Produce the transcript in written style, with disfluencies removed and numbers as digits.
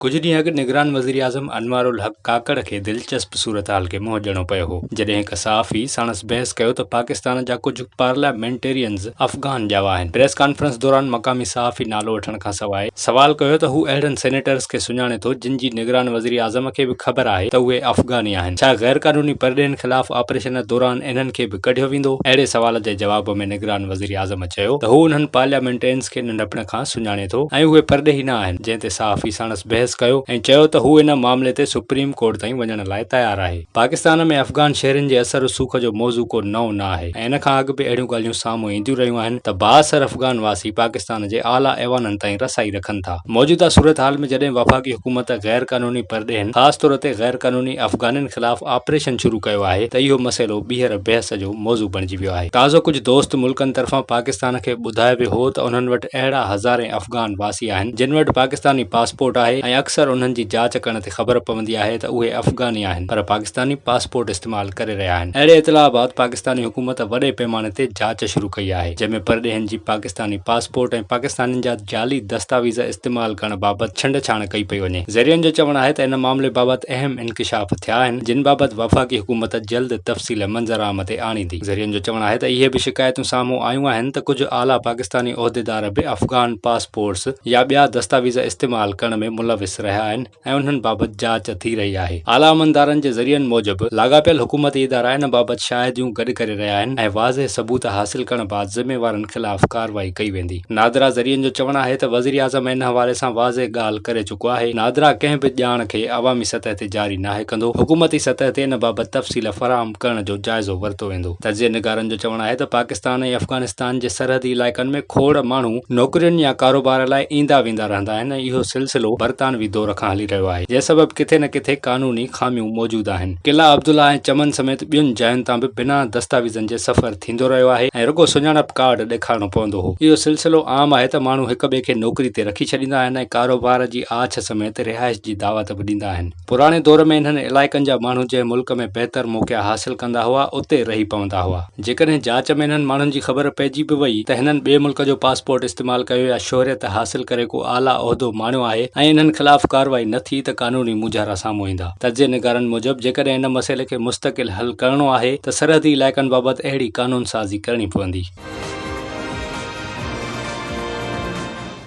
कुछ ॾींहं अॻु निगरान वज़ीर आज़म अनवार उल हक काकड़ खे दिलचस्प सूरत-हाल खे मुंहुं ॾियणो पियो हो जॾहिं हिक सहाफ़ी साणुसि बहस कयो त पाकिस्तान जा कुझु पार्लियामेंटेरियंस अफ़गान ॼावा आहिनि। प्रेस कॉन्फ्रेंस दौरान मक़ामी सहाफ़ी नालो वठण खां सवाइ सवाल कयो त हू अहिड़नि सेनेटर्स खे सुञाणे थो जिन जी निगरान वज़ीर आज़म खे बि ख़बर आहे त उहे अफ़गानी आहिनि। छा गैर क़ानूनी परडे॒नि ख़िलाफ़ ऑपरेशन दौरान इन्हनि खे बि कढियो वेंदो? अहिड़े सवाल जे जवाब में निगरान वज़ीर आज़म चयो त हू उन्हनि पार्लियामेंटेरियंस खे नंढपण खां सुञाणे थो ऐं उहे परडे॒ही न आहिनि। जंहिं ते सहाफ़ी साणुसि बहस कयो ऐं चयो त हू इन मामले ते सुप्रीम कोर्ट ताईं वञण लाइ तयार आहे। पाकिस्तान में अफ़गान शहरियुनि जे असर सूख जो मौज़ू को नओं न आहे ऐं इन खां अॻु बि अहिड़ियूं ॻाल्हियूं साम्हूं ईंदियूं रहियूं आहिनि त बाअसर अफ़गान वासी पाकिस्तान जे आला ऐवाननि ताईं रसाई रखनि था। मौजूदा सूरत हाल में जॾहिं वफ़ाक़ी हुकूमत गैर क़ानूनी परडे॒नि ख़ासि तौर ते गैर क़ानूनी अफ़गाननि ख़िलाफ़ ऑपरेशन शुरू कयो आहे त इहो मसइलो ॿीहर बहस जो मौज़ू बणिजी वियो आहे। ताज़ो कुझु दोस्त मुल्कनि तरफ़ां पाकिस्तान खे ॿुधायो वियो हो त उन्हनि वटि अहिड़ा हज़ारे अफ़गान वासी आहिनि जिन वटि पाकिस्तानी पासपोर्ट आहे ऐं अक्सर उन्हनि जी जांच करण ते ख़बर पवंदी आहे त उहे अफ़गानी आहिनि पर पाकिस्तानी पासपोर्ट इस्तेमाल करे रहिया आहिनि। अहिड़े इतला बाद पाकिस्तानी हुकूमत वॾे पैमाने ते जांच शुरू कई आहे जंहिंमें परडे॒हनि जी पाकिस्तानी पासपोर्ट ऐं पाकिस्तानियुनि जा जाली दस्तावेज़ इस्तेमाल करण बाबति छंड-छाण कई पई वञे। ज़रियनि जो चवणु आहे त इन मामले बाबति अहम इंकिशाफ थिया आहिनि जिन बाबति वफ़ाक़ी हुकूमत जल्द तफ़सील मंज़र-आम ते आणींदी। ज़रियनि जो चवणु आहे त इहे बि शिकायतूं साम्हूं आयूं आहिनि त कुझु आला पाकिस्तानी उहिदेदार बि अफ़गान पासपोर्ट्स या ॿिया दस्तावेज़ इस्तेमाल करण में मुलविस रहिया आहिनि ऐं उन्हनि बाबति जांच थी रही आहे। आला अमलदारनि जे ज़रियनि मूजिबि लाॻापियल हुकूमती इदारा इन बाबति शाहिदियूं गॾु करे रहिया आहिनि ऐं वाज़िह सबूत हासिल करण बाद ज़िम्मेवारनि ख़िलाफ़ कार्रवाई कई वेंदी। नादरा ज़रियनि जो चवणु आहे त वज़ीर आज़म इन हवाले सां वाज़िह ॻाल्हि करे चुको आहे। नादरा कंहिं बि ॼाण खे अवामी सतह ते जारी नाहे कंदो। हुकूमती सतह ते इन बाबति तफ़सील फ़राहम करण जो जाइज़ो वरितो वेंदो। तजिए निगारनि जो चवणु आहे त पाकिस्तान ऐं अफ़गानिस्तान जे सरहदी इलाइक़नि में खोड़ माण्हू नौकरियुनि या कारोबार लाइ ईंदा वेंदा रहंदा आहिनि ऐं इहो सिलसिलो बरतानवी दौर खां हली रहियो आहे जंहिं सबबि किथे न किथे क़ानूनी ख़ामियूं मौजूदु आहिनि। क़िला अब्दुल्ला ऐं चमन समेत ॿियुनि जायुनि तां बि बिना दस्तावेज़नि जे सफ़र थींदो रहियो आहे ऐं रुॻो सुञाणप कार्ड ॾेखारणो पवंदो हो। इहो सिलसिलो आम आहे त माण्हू हिक ॿिए खे नौकरी ते रखी छॾींदा आहिनि ऐं कारोबार जी आछ समेत रिहाइश जी दावत बि ॾींदा आहिनि। पुराणे दौर में इन्हनि इलाइक़नि जा माण्हू जंहिं मुल्क में बहितर मौक़िया हासिल कंदा हुआ उते रही पवंदा हुआ। जेकॾहिं जांच में इन्हनि माण्हुनि जी ख़बर पइजी बि वई त हिननि ॿिए मुल्क जो पासपोर्ट इस्तेमाल कयो या शोहरियत हासिल करे को आला उहिदो माणियो आहे ऐं इन्हनि ख़िलाफ़ कार्रवाई न थी त क़ानूनी मुजारा साम्हूं ईंदा। तजिए निगारनि मूजिबि जेकॾहिं इन मसइले खे मुस्तक़िल हल करणो आहे त सरहदी इलाइक़नि बाबति अहिड़ी क़ानून साज़ी करणी पवंदी।